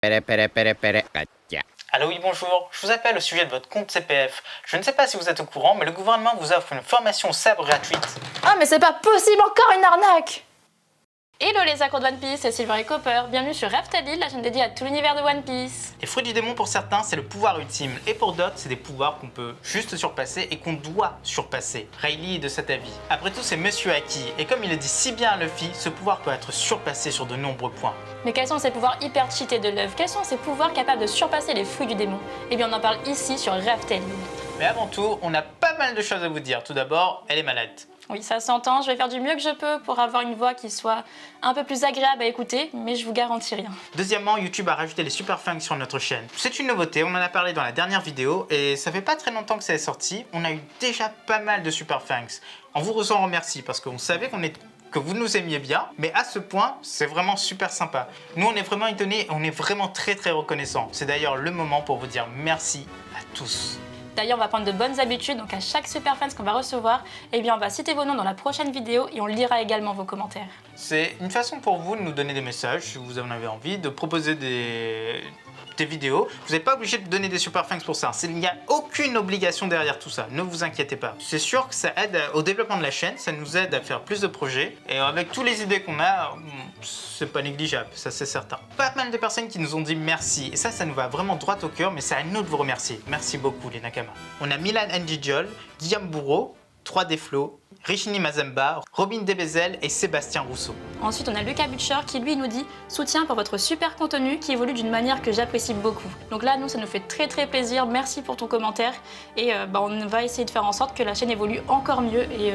Allô, oui, bonjour. Je vous appelle au sujet de votre compte CPF. Je ne sais pas si vous êtes au courant, mais le gouvernement vous offre une formation sabre gratuite. Ah, mais c'est pas possible, encore une arnaque! Hello les accros de One Piece, c'est Silver et Copper. Bienvenue sur Raftalil, la chaîne dédiée à tout l'univers de One Piece. Les fruits du démon, pour certains, c'est le pouvoir ultime, et pour d'autres, c'est des pouvoirs qu'on peut juste surpasser et qu'on doit surpasser. Rayleigh est de cet avis. Après tout, c'est Monsieur Haki, et comme il le dit si bien à Luffy, ce pouvoir peut être surpassé sur de nombreux points. Mais quels sont ces pouvoirs hyper cheatés de l'œuvre? Quels sont ces pouvoirs capables de surpasser les fruits du démon? Eh bien, on en parle ici sur Raftalil. Mais avant tout, on a pas mal de choses à vous dire. Tout d'abord, elle est malade. Oui, ça s'entend, je vais faire du mieux que je peux pour avoir une voix qui soit un peu plus agréable à écouter, mais je vous garantis rien. Deuxièmement, YouTube a rajouté les super fangs sur notre chaîne. C'est une nouveauté, on en a parlé dans la dernière vidéo, et ça fait pas très longtemps que ça est sorti, on a eu déjà pas mal de super fangs. On vous en remercie parce qu'on savait que vous nous aimiez bien, mais à ce point, c'est vraiment super sympa. Nous, on est vraiment étonnés, on est vraiment très reconnaissants. C'est d'ailleurs le moment pour vous dire merci à tous. D'ailleurs, on va prendre de bonnes habitudes, donc à chaque super fan qu'on va recevoir, eh bien on va citer vos noms dans la prochaine vidéo et on lira également vos commentaires. C'est une façon pour vous de nous donner des messages, si vous en avez envie, de proposer des vidéos. Vous n'êtes pas obligé de donner des super thanks pour ça. Il n'y a aucune obligation derrière tout ça. Ne vous inquiétez pas. C'est sûr que ça aide au développement de la chaîne, ça nous aide à faire plus de projets. Et avec toutes les idées qu'on a, c'est pas négligeable, ça c'est certain. Pas mal de personnes qui nous ont dit merci. Et ça nous va vraiment droit au cœur, mais c'est à nous de vous remercier. Merci beaucoup les Nakama. On a Milan Njijol, Guillaume Bourreau, 3D Flow, Richini Mazemba, Robin Debezel et Sébastien Rousseau. Ensuite, on a Lucas Butcher qui lui nous dit « Soutien pour votre super contenu qui évolue d'une manière que j'apprécie beaucoup ». Donc là, nous, ça nous fait très plaisir. Merci pour ton commentaire. Et on va essayer de faire en sorte que la chaîne évolue encore mieux. Et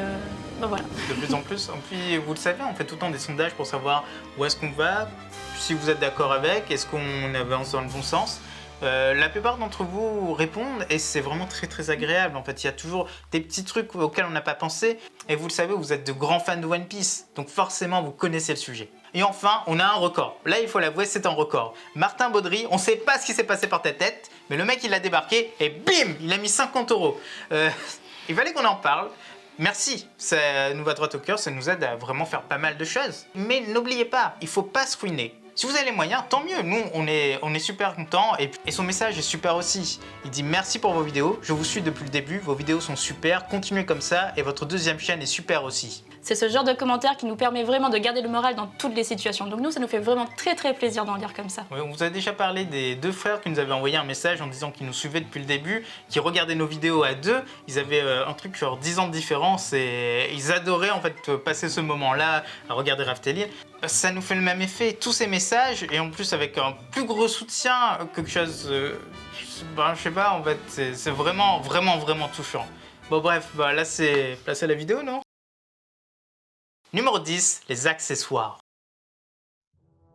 voilà. De plus en plus. Et puis, vous le savez, on fait tout le temps des sondages pour savoir où est-ce qu'on va, si vous êtes d'accord avec, est-ce qu'on avance dans le bon sens. La plupart d'entre vous répondent et c'est vraiment très agréable. En fait, il y a toujours des petits trucs auxquels on n'a pas pensé. Et vous le savez, vous êtes de grands fans de One Piece, donc forcément vous connaissez le sujet. Et enfin, on a un record. Là, il faut l'avouer, c'est un record. Martin Baudry, on sait pas ce qui s'est passé par ta tête, mais le mec il a débarqué et bim, il a mis 50 €. Il fallait qu'on en parle. Merci, ça nous va droit au cœur, ça nous aide à vraiment faire pas mal de choses. Mais n'oubliez pas, il faut pas se ruiner. Si vous avez les moyens, tant mieux, nous on est super contents et son message est super aussi. Il dit merci pour vos vidéos, je vous suis depuis le début, vos vidéos sont super, continuez comme ça et votre deuxième chaîne est super aussi. C'est ce genre de commentaires qui nous permet vraiment de garder le moral dans toutes les situations. Donc nous, ça nous fait vraiment très plaisir d'en lire comme ça. Oui, on vous a déjà parlé des deux frères qui nous avaient envoyé un message en disant qu'ils nous suivaient depuis le début, qui regardaient nos vidéos à deux. Ils avaient un truc genre 10 ans de différence et ils adoraient en fait passer ce moment-là à regarder Raftalil. Ça nous fait le même effet, tous ces messages, et en plus avec un plus gros soutien, quelque chose, je sais pas, en fait, c'est vraiment touchant. Bon bref, là c'est place à la vidéo, non? Numéro 10, les accessoires.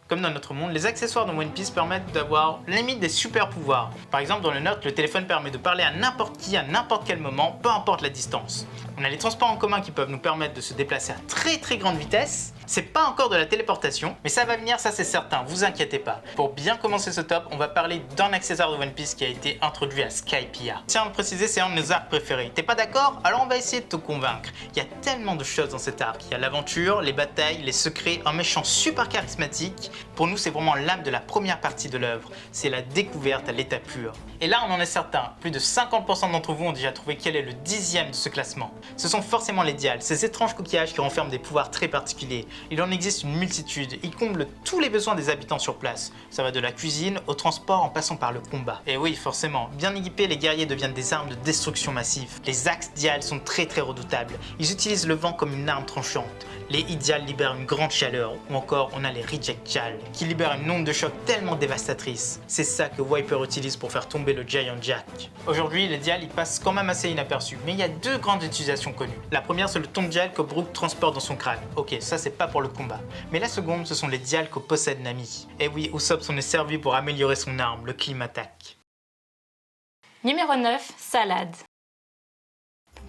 Comme dans notre monde, les accessoires dans One Piece permettent d'avoir limite des super pouvoirs. Par exemple, dans le Note, le téléphone permet de parler à n'importe qui, à n'importe quel moment, peu importe la distance. On a les transports en commun qui peuvent nous permettre de se déplacer à très grande vitesse. C'est pas encore de la téléportation, mais ça va venir, ça c'est certain, vous inquiétez pas. Pour bien commencer ce top, on va parler d'un accessoire de One Piece qui a été introduit à Skypiea. Tiens à le préciser, c'est un de nos arcs préférés. T'es pas d'accord? Alors on va essayer de te convaincre. Il y a tellement de choses dans cet arc. Il y a l'aventure, les batailles, les secrets, un méchant super charismatique. Pour nous, c'est vraiment l'âme de la première partie de l'œuvre. C'est la découverte à l'état pur. Et là, on en est certain, plus de 50% d'entre vous ont déjà trouvé quel est le 10e de ce classement. Ce sont forcément les dials, ces étranges coquillages qui renferment des pouvoirs très particuliers. Il en existe une multitude, ils comblent tous les besoins des habitants sur place. Ça va de la cuisine au transport en passant par le combat. Et oui, forcément, bien équipés, les guerriers deviennent des armes de destruction massive. Les axes dials sont très redoutables. Ils utilisent le vent comme une arme tranchante. Les Idials libèrent une grande chaleur, ou encore on a les Reject Dials, qui libèrent une onde de choc tellement dévastatrice. C'est ça que Viper utilise pour faire tomber le Giant Jack. Aujourd'hui, les Dials ils passent quand même assez inaperçus, mais il y a deux grandes utilisations connues. La première, c'est le Tomb Dial que Brook transporte dans son crâne. Ok, ça c'est pas pour le combat. Mais la seconde, ce sont les Dials que possède Nami. Et oui, Usopp s'en est servi pour améliorer son arme, le Clim Attack. Numéro 9, Salade.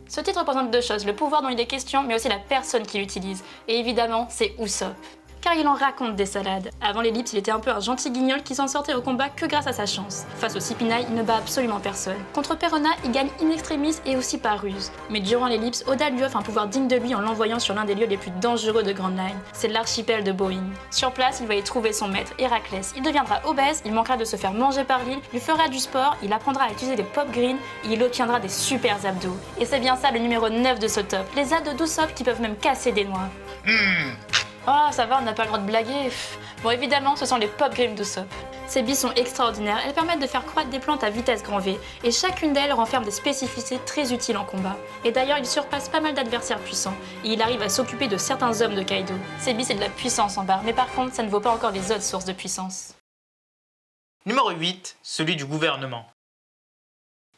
Ce titre représente deux choses, le pouvoir dont il est question, mais aussi la personne qui l'utilise. Et évidemment, c'est Usopp. car il en raconte des salades. Avant l'ellipse, il était un peu un gentil guignol qui s'en sortait au combat que grâce à sa chance. Face au Cipinaï, il ne bat absolument personne. Contre Perona, il gagne in extremis et aussi par ruse. Mais durant l'ellipse, Oda lui offre un pouvoir digne de lui en l'envoyant sur l'un des lieux les plus dangereux de Grand Line. C'est l'archipel de Boeing. Sur place, il va y trouver son maître, Héraclès. Il deviendra obèse, il manquera de se faire manger par l'île, il fera du sport, il apprendra à utiliser des pop greens et il obtiendra des super abdos. Et c'est bien ça le numéro 9 de ce top, les abdos d'Usopp qui peuvent même casser des noix. Oh, ça va, on n'a pas le droit de blaguer. Bon, évidemment, ce sont les pop greens d'Usopp. Ces billes sont extraordinaires, elles permettent de faire croître des plantes à vitesse grand V, et chacune d'elles renferme des spécificités très utiles en combat. Et d'ailleurs, il surpasse pas mal d'adversaires puissants, et il arrive à s'occuper de certains hommes de Kaido. Ces billes, c'est de la puissance en barre, mais par contre, ça ne vaut pas encore les autres sources de puissance. Numéro 8, celui du gouvernement.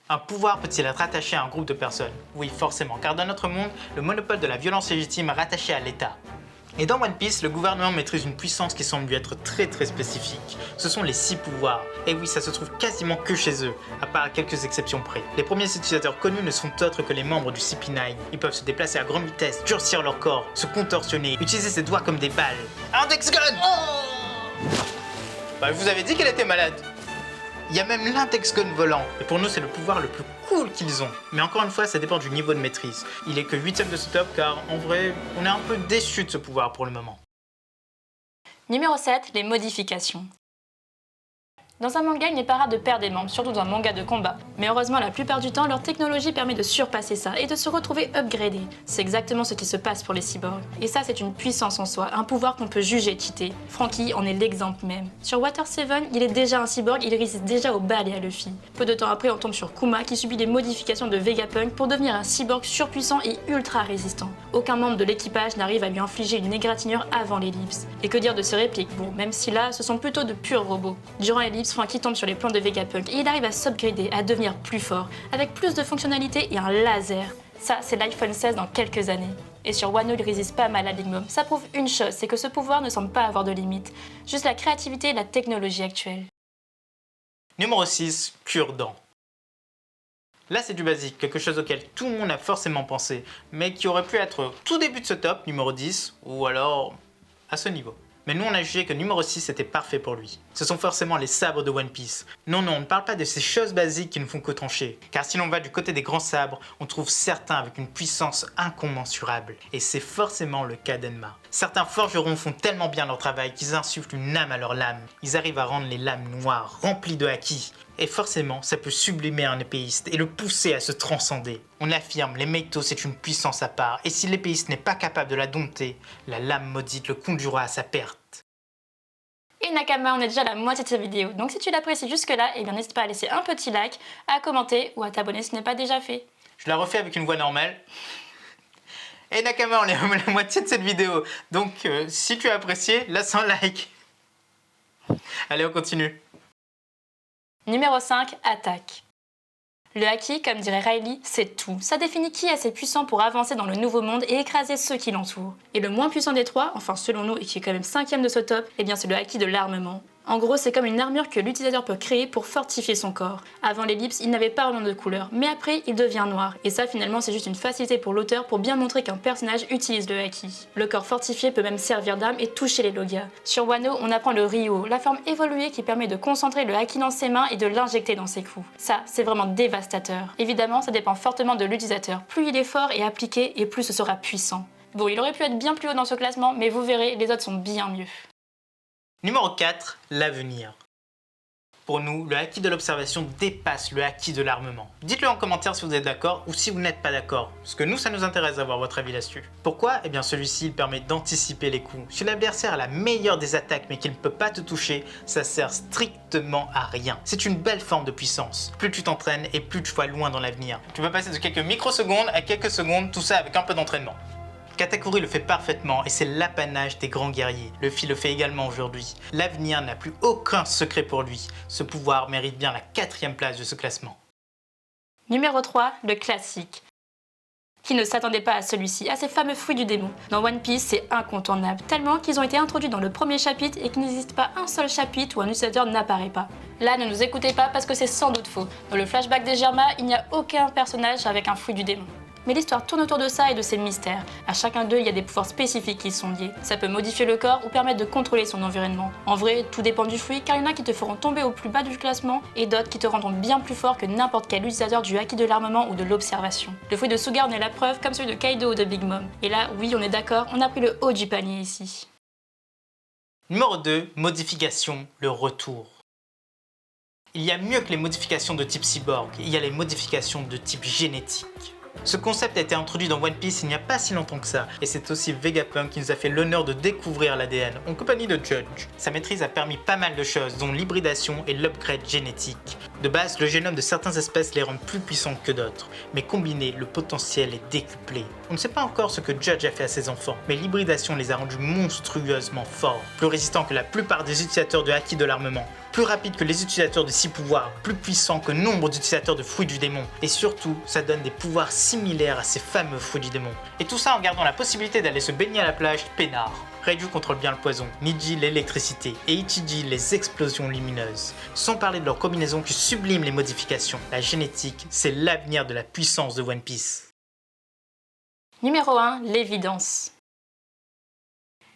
Un pouvoir peut-il être attaché à un groupe de personnes? Oui, forcément, car dans notre monde, le monopole de la violence légitime est rattaché à l'État. Et dans One Piece, le gouvernement maîtrise une puissance qui semble lui être très spécifique. Ce sont les 6 pouvoirs. Et oui, ça se trouve quasiment que chez eux, à part à quelques exceptions près. Les premiers utilisateurs connus ne sont autres que les membres du CP9. Ils peuvent se déplacer à grande vitesse, durcir leur corps, se contorsionner, utiliser ses doigts comme des balles. Index Gun! Bah, je vous avais dit qu'elle était malade. Il y a même l'index gun volant. Et pour nous, c'est le pouvoir le plus cool qu'ils ont. Mais encore une fois, ça dépend du niveau de maîtrise. Il est que 8ème de ce top car, en vrai, on est un peu déçu de ce pouvoir pour le moment. Numéro 7, les modifications. Dans un manga, il n'est pas rare de perdre des membres, surtout dans un manga de combat. Mais heureusement, la plupart du temps, leur technologie permet de surpasser ça et de se retrouver upgradé. C'est exactement ce qui se passe pour les cyborgs. Et ça, c'est une puissance en soi, un pouvoir qu'on peut juger cheaté. Franky en est l'exemple même. Sur Water 7, il est déjà un cyborg, il résiste déjà aux balles et à Luffy. Peu de temps après, on tombe sur Kuma qui subit des modifications de Vegapunk pour devenir un cyborg surpuissant et ultra résistant. Aucun membre de l'équipage n'arrive à lui infliger une égratignure avant l'ellipse. Et que dire de ses répliques? Bon, même si là, ce sont plutôt de purs robots. Durant l'ellipse, Franky tombe sur les plans de Vegapunk et il arrive à s'upgrader, à devenir plus fort, avec plus de fonctionnalités et un laser. Ça, c'est l'iPhone 16 dans quelques années. Et sur Wano, il résiste pas mal à Big Mom. Ça prouve une chose, c'est que ce pouvoir ne semble pas avoir de limite. Juste la créativité et la technologie actuelle. Numéro 6, cure-dents. Là, c'est du basique, quelque chose auquel tout le monde a forcément pensé, mais qui aurait pu être au tout début de ce top, numéro 10, ou alors à ce niveau. Mais nous on a jugé que numéro 6 était parfait pour lui. Ce sont forcément les sabres de One Piece. Non, on ne parle pas de ces choses basiques qui ne font que trancher. Car si l'on va du côté des grands sabres, on trouve certains avec une puissance incommensurable. Et c'est forcément le cas d'Enma. Certains forgerons font tellement bien leur travail qu'ils insufflent une âme à leurs lames. Ils arrivent à rendre les lames noires, remplies de haki. Et forcément, ça peut sublimer un épéiste et le pousser à se transcender. On affirme, les Meito c'est une puissance à part, et si l'épéiste n'est pas capable de la dompter, la lame maudite le conduira à sa perte. Et Nakama, on est déjà à la moitié de cette vidéo, donc si tu l'apprécies jusque-là, eh bien n'hésite pas à laisser un petit like, à commenter ou à t'abonner si ce n'est pas déjà fait. Je la refais avec une voix normale. Et Nakama, on est à la moitié de cette vidéo, donc si tu as apprécié, laisse un like. Allez, on continue. Numéro 5, attaque. Le haki, comme dirait Riley, c'est tout. Ça définit qui est assez puissant pour avancer dans le nouveau monde et écraser ceux qui l'entourent. Et le moins puissant des trois, enfin selon nous et qui est quand même 5ème de ce top, eh bien c'est le haki de l'armement. En gros, c'est comme une armure que l'utilisateur peut créer pour fortifier son corps. Avant l'ellipse, il n'avait pas vraiment de couleur, mais après, il devient noir. Et ça, finalement, c'est juste une facilité pour l'auteur pour bien montrer qu'un personnage utilise le haki. Le corps fortifié peut même servir d'arme et toucher les logas. Sur Wano, on apprend le Ryo, la forme évoluée qui permet de concentrer le haki dans ses mains et de l'injecter dans ses coups. Ça, c'est vraiment dévastateur. Évidemment, ça dépend fortement de l'utilisateur. Plus il est fort et appliqué, et plus ce sera puissant. Bon, il aurait pu être bien plus haut dans ce classement, mais vous verrez, les autres sont bien mieux. Numéro 4, l'avenir. Pour nous, le haki de l'observation dépasse le haki de l'armement. Dites-le en commentaire si vous êtes d'accord ou si vous n'êtes pas d'accord, parce que nous, ça nous intéresse d'avoir votre avis là-dessus. Pourquoi? Eh bien celui-ci, il permet d'anticiper les coups. Si l'adversaire a la meilleure des attaques mais qu'il ne peut pas te toucher, ça sert strictement à rien. C'est une belle forme de puissance. Plus tu t'entraînes et plus tu vas loin dans l'avenir. Tu vas passer de quelques microsecondes à quelques secondes, tout ça avec un peu d'entraînement. Katakuri le fait parfaitement et c'est l'apanage des grands guerriers. Luffy le fait également aujourd'hui. L'avenir n'a plus aucun secret pour lui. Ce pouvoir mérite bien la 4ème place de ce classement. Numéro 3, le classique. Qui ne s'attendait pas à celui-ci, à ces fameux fruits du démon. Dans One Piece, c'est incontournable, tellement qu'ils ont été introduits dans le premier chapitre et qu'il n'existe pas un seul chapitre où un utilisateur n'apparaît pas. Là, ne nous écoutez pas parce que c'est sans doute faux. Dans le flashback des Germa, il n'y a aucun personnage avec un fruit du démon. Mais l'histoire tourne autour de ça et de ses mystères. À chacun d'eux, il y a des pouvoirs spécifiques qui sont liés. Ça peut modifier le corps ou permettre de contrôler son environnement. En vrai, tout dépend du fruit, car il y en a qui te feront tomber au plus bas du classement et d'autres qui te rendront bien plus fort que n'importe quel utilisateur du haki de l'armement ou de l'observation. Le fruit de Suga en est la preuve, comme celui de Kaido ou de Big Mom. Et là, oui, on est d'accord, on a pris le haut du panier ici. Numéro 2, modification, le retour. Il y a mieux que les modifications de type cyborg, il y a les modifications de type génétique. Ce concept a été introduit dans One Piece il n'y a pas si longtemps que ça, et c'est aussi Vegapunk qui nous a fait l'honneur de découvrir l'ADN, en compagnie de Judge. Sa maîtrise a permis pas mal de choses, dont l'hybridation et l'upgrade génétique. De base, le génome de certaines espèces les rend plus puissants que d'autres, mais combiné, le potentiel est décuplé. On ne sait pas encore ce que Judge a fait à ses enfants, mais l'hybridation les a rendus monstrueusement forts, plus résistants que la plupart des utilisateurs de haki de l'armement, plus rapides que les utilisateurs de 6 pouvoirs, plus puissants que nombre d'utilisateurs de fruits du démon, et surtout, ça donne des pouvoirs similaires à ces fameux fruits du démon. Et tout ça en gardant la possibilité d'aller se baigner à la plage peinard. Reiju contrôle bien le poison, Niji l'électricité et Ichiji les explosions lumineuses. Sans parler de leur combinaison qui sublime les modifications. La génétique, c'est l'avenir de la puissance de One Piece. Numéro 1, l'évidence.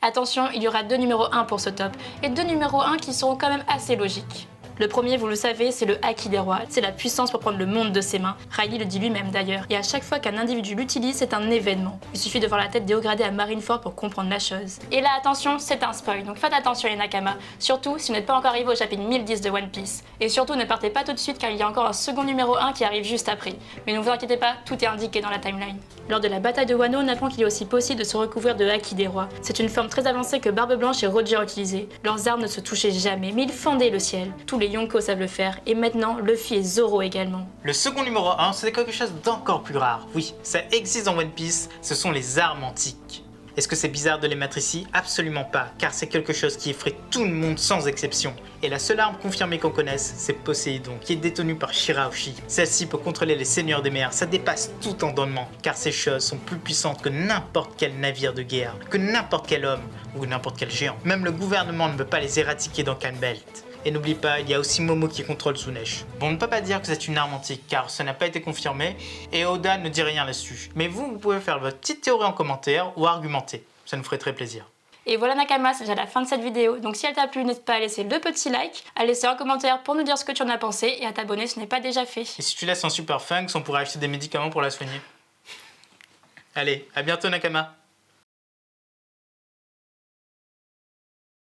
Attention, il y aura 2 numéros 1 pour ce top, et 2 numéros 1 qui seront quand même assez logiques. Le premier, vous le savez, c'est le haki des rois. C'est la puissance pour prendre le monde de ses mains. Riley le dit lui-même d'ailleurs. Et à chaque fois qu'un individu l'utilise, c'est un événement. Il suffit de voir la tête déogradée à Marineford pour comprendre la chose. Et là, attention, c'est un spoil, donc faites attention les Nakama. Surtout si vous n'êtes pas encore arrivé au chapitre 1010 de One Piece. Et surtout, ne partez pas tout de suite car il y a encore un second numéro 1 qui arrive juste après. Mais ne vous inquiétez pas, tout est indiqué dans la timeline. Lors de la bataille de Wano, on apprend qu'il est aussi possible de se recouvrir de haki des rois. C'est une forme très avancée que Barbe Blanche et Roger utilisaient. Leurs armes ne se touchaient jamais, mais ils fendaient le ciel. Tous les Yonko savent le faire, et maintenant Luffy et Zoro également. Le second numéro 1, c'est quelque chose d'encore plus rare. Oui, ça existe dans One Piece, ce sont les armes antiques. Est-ce que c'est bizarre de les mettre ici? Absolument pas, car c'est quelque chose qui effraie tout le monde sans exception. Et la seule arme confirmée qu'on connaisse, c'est Poséidon, qui est détenue par Shirahoshi. Celle-ci peut contrôler les seigneurs des mers, ça dépasse tout entendement, car ces choses sont plus puissantes que n'importe quel navire de guerre, que n'importe quel homme, ou n'importe quel géant. Même le gouvernement ne peut pas les éradiquer dans Calm Belt. Et n'oublie pas, il y a aussi Momo qui contrôle Tsunesh. Bon, on ne peut pas dire que c'est une arme antique car ça n'a pas été confirmé et Oda ne dit rien là-dessus. Mais vous pouvez faire votre petite théorie en commentaire ou argumenter. Ça nous ferait très plaisir. Et voilà Nakama, c'est déjà la fin de cette vidéo. Donc si elle t'a plu, n'hésite pas à laisser le petit like, à laisser un commentaire pour nous dire ce que tu en as pensé et à t'abonner si ce n'est pas déjà fait. Et si tu laisses un super funks, on pourrait acheter des médicaments pour la soigner. Allez, à bientôt Nakama.